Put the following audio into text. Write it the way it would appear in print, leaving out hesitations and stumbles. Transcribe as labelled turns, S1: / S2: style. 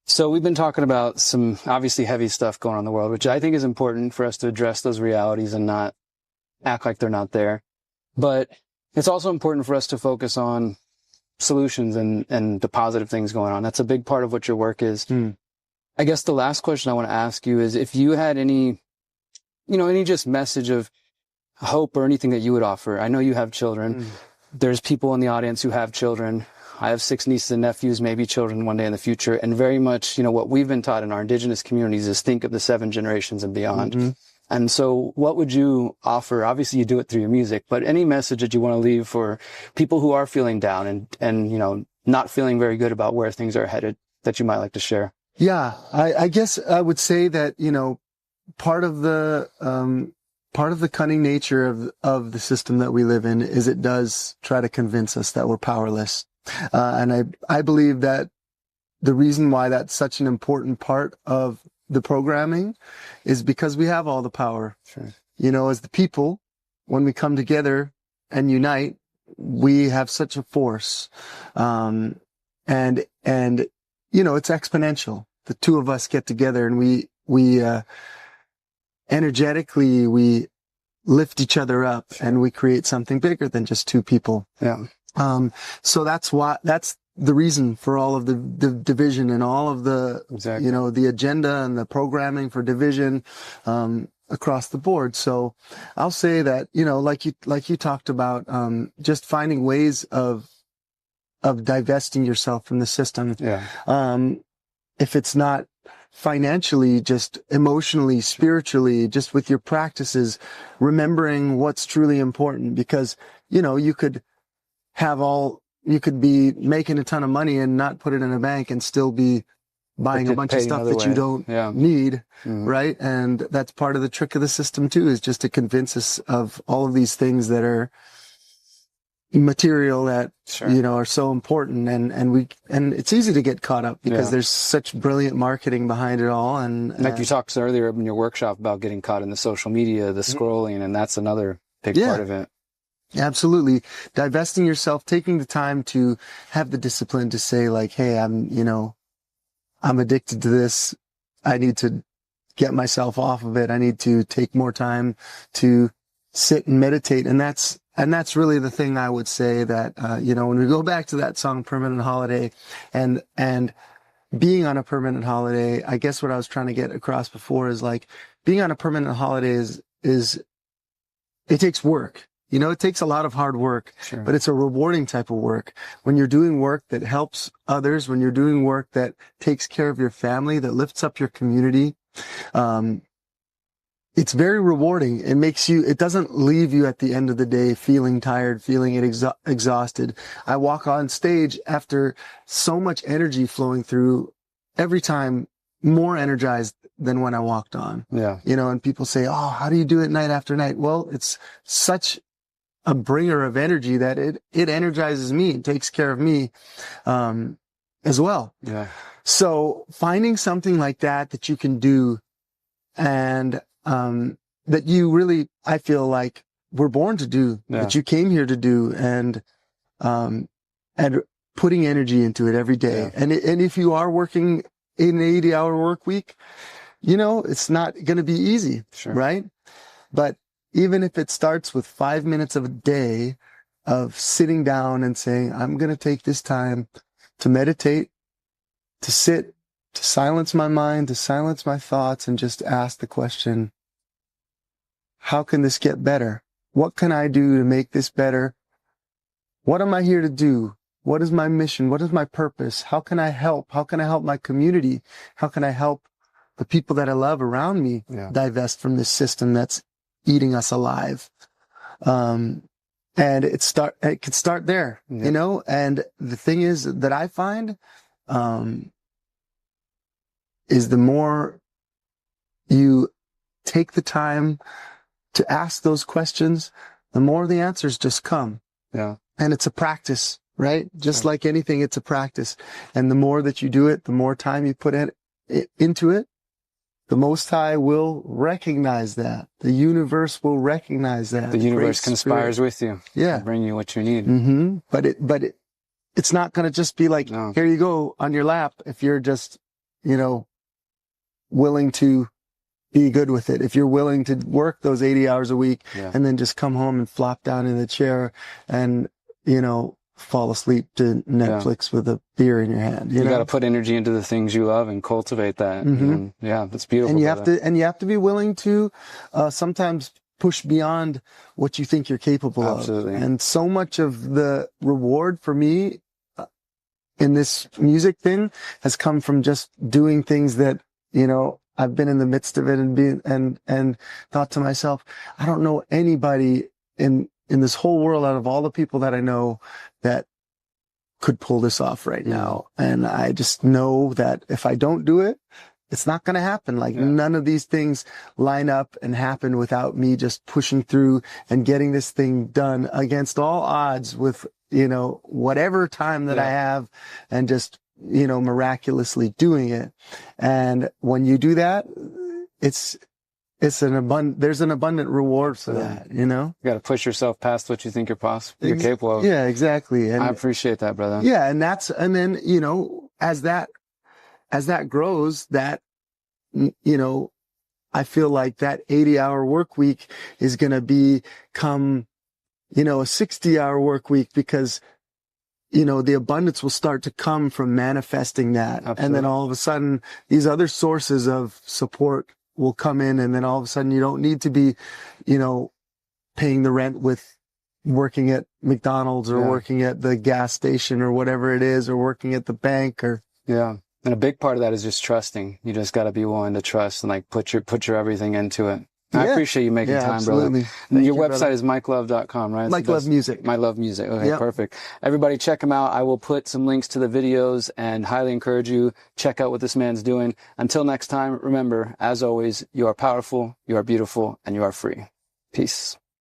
S1: So we've been talking about some obviously heavy stuff going on in the world, which I think is important for us to address those realities and not act like they're not there. But it's also important for us to focus on solutions and the positive things going on. That's a big part of what your work is. I guess the last question I want to ask you is if you had any just message of hope or anything that you would offer. I know you have children. There's people in the audience who have children. I have 6 nieces and nephews, maybe children one day in the future. And very much, what we've been taught in our indigenous communities is think of the 7 generations and beyond. And so what would you offer? Obviously you do it through your music, but any message that you want to leave for people who are feeling down and not feeling very good about where things are headed that you might like to share?
S2: Yeah, I guess I would say that, part of the cunning nature of the system that we live in is it does try to convince us that we're powerless. And I believe that the reason why that's such an important part of the programming is because we have all the power.
S1: Sure.
S2: As the people, when we come together and unite, we have such a force. And it's exponential. The two of us get together and we energetically, we lift each other up and we create something bigger than just 2 people.
S1: Yeah.
S2: So that's the reason for all of the division and all of the,
S1: Exactly.
S2: The agenda and the programming for division, across the board. So I'll say that, like you talked about, just finding ways of divesting yourself from the system.
S1: Yeah.
S2: If it's not financially, just emotionally, spiritually, just with your practices, remembering what's truly important, because, you could be making a ton of money and not put it in a bank and still be buying a bunch of stuff that you don't need. Right. And that's part of the trick of the system too, is just to convince us of all of these things that are material that, are so important. And it's easy to get caught up because there's such brilliant marketing behind it all. And
S1: like you talked earlier in your workshop about getting caught in the social media, the scrolling, and that's another big part of it.
S2: Absolutely. Divesting yourself, taking the time to have the discipline to say like, hey, I'm addicted to this. I need to get myself off of it. I need to take more time to sit and meditate. And that's really the thing I would say that, when we go back to that song, Permanent Holiday, and being on a permanent holiday, I guess what I was trying to get across before is like being on a permanent holiday is it takes work. It takes a lot of hard work, but it's a rewarding type of work. When you're doing work that helps others, when you're doing work that takes care of your family, that lifts up your community, it's very rewarding. It doesn't leave you at the end of the day feeling tired, feeling exhausted. I walk on stage after so much energy flowing through every time, more energized than when I walked on.
S1: Yeah.
S2: And people say, oh, how do you do it night after night? Well, it's such a bringer of energy that it energizes me and takes care of me, as well.
S1: Yeah.
S2: So finding something like that you can do and, that you really, I feel like we're born to do, that you came here to do and putting energy into it every day. Yeah. And if you are working in an 80-hour work week, it's not going to be easy. Right? But even if it starts with 5 minutes of a day of sitting down and saying, I'm going to take this time to meditate, to sit, to silence my mind, to silence my thoughts, and just ask the question, how can this get better? What can I do to make this better? What am I here to do? What is my mission? What is my purpose? How can I help? How can I help my community? How can I help the people that I love around me divest from this system that's eating us alive? And it could start there, and the thing is that I find, is the more you take the time to ask those questions, the more the answers just come.
S1: Yeah.
S2: And it's a practice, right? Just like anything, it's a practice. And the more that you do it, the more time you put into it, the Most High will recognize that. The universe will recognize that.
S1: The universe conspires with you.
S2: Yeah.
S1: To bring you what you need.
S2: Mm-hmm. But it's not going to just be like, here you go on your lap if you're just, willing to be good with it, if you're willing to work those 80 hours a week and then just come home and flop down in the chair and, fall asleep to Netflix with a beer in your hand. You
S1: got to put energy into the things you love and cultivate that.
S2: Mm-hmm.
S1: And that's beautiful.
S2: And you have to be willing to, sometimes push beyond what you think you're capable of. And so much of the reward for me in this music thing has come from just doing things that, I've been in the midst of it and thought to myself, I don't know anybody in this whole world out of all the people that I know that could pull this off right now. And I just know that if I don't do it, it's not going to happen. Like none of these things line up and happen without me just pushing through and getting this thing done against all odds with, whatever time that I have and just, miraculously doing it. And when you do that, there's an abundant reward for that, You
S1: got to push yourself past what you think you're capable of.
S2: Yeah, exactly. And
S1: I appreciate that, brother.
S2: Yeah. And then, as that grows, that, I feel like that 80-hour work week is going to become, a 60-hour work week because, the abundance will start to come from manifesting that. Absolutely. And then all of a sudden, these other sources of support will come in. And then all of a sudden, you don't need to be, paying the rent with working at McDonald's or working at the gas station or whatever it is, or working at the bank or.
S1: Yeah. And a big part of that is just trusting. You just got to be willing to trust and put your everything into it. I appreciate you making time,
S2: absolutely.
S1: Brother. Your website is MikeLove.com, right?
S2: Mike Love Music.
S1: My Love Music. Okay, perfect. Everybody check him out. I will put some links to the videos and highly encourage you, check out what this man's doing. Until next time, remember, as always, you are powerful, you are beautiful, and you are free. Peace.